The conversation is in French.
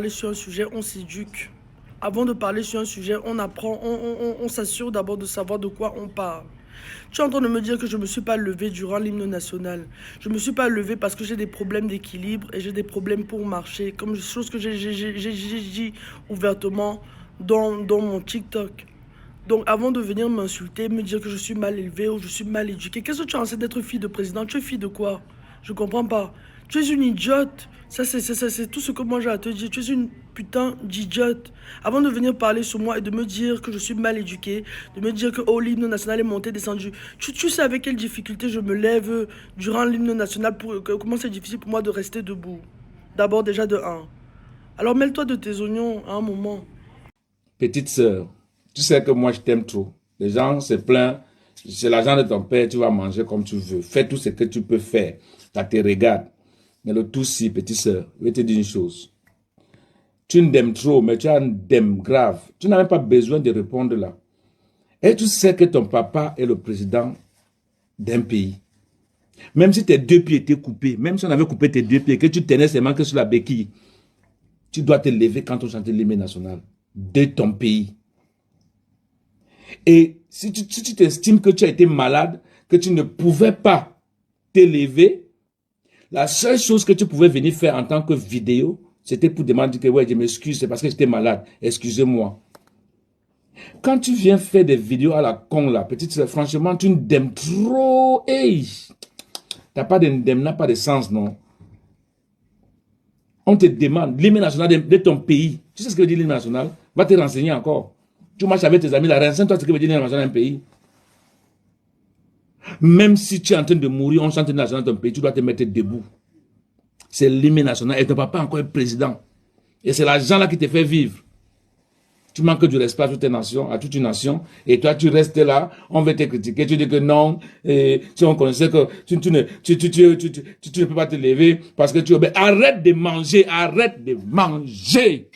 Parler sur un sujet, on s'éduque. Avant de parler sur un sujet, on apprend, on s'assure d'abord de savoir de quoi on parle. Tu es en train de me dire que je ne me suis pas levé durant l'hymne national. Je ne me suis pas levé parce que j'ai des problèmes d'équilibre et j'ai des problèmes pour marcher, comme chose que j'ai dit ouvertement dans mon TikTok. Donc avant de venir m'insulter, me dire que je suis mal élevé ou je suis mal éduqué, qu'est-ce que tu as censé d'être fille de président? Tu es fille de quoi? Je comprends pas. Tu es une idiote. Ça, c'est tout ce que moi j'ai à te dire. Tu es une putain d'idiote. Avant de venir parler sur moi et de me dire que je suis mal éduqué, de me dire que oh, l'hymne national est monté, descendu. Tu sais avec quelle difficulté je me lève durant l'hymne national, comment c'est difficile pour moi de rester debout. D'abord déjà de un. Alors mêle-toi de tes oignons à un moment. Petite sœur, tu sais que moi je t'aime trop. Les gens se plaignent, c'est l'argent de ton père, tu vas manger comme tu veux. Fais tout ce que tu peux faire. Ça te regarde. Mais le tout si, petite sœur, je vais te dire une chose. Tu m'aimes trop, mais tu as un dème grave. Tu n'as même pas besoin de répondre là. Et tu sais que ton papa est le président d'un pays. Même si tes deux pieds étaient coupés, même si on avait coupé tes deux pieds, que tu tenais seulement que sur la béquille, tu dois te lever quand on chante l'hymne national de ton pays. Et si tu t'estimes que tu as été malade, que tu ne pouvais pas t'élever, la seule chose que tu pouvais venir faire en tant que vidéo, c'était pour demander que ouais, je m'excuse, c'est parce que j'étais malade, excusez-moi. Quand tu viens faire des vidéos à la con là, petite soeur, franchement, tu n'aimes trop. Hey, t'as pas n'a pas de sens, non? On te demande l'hymne national de ton pays. Tu sais ce que veut dire l'hymne national? Va te renseigner encore. Tu marches avec tes amis, la renseigne-toi ce que veut dire l'hymne national d'un pays. Même si tu es en train de mourir, on chante l'hymne national de ton pays, tu dois te mettre debout. C'est l'hymne national et ton papa encore est président. Et c'est l'argent là qui te fait vivre. Tu manques du respect à toute une nation, et toi tu restes là, on veut te critiquer, tu dis que non, et si on connaissait que tu ne peux pas te lever parce que tu obéis. Arrête de manger, arrête de manger.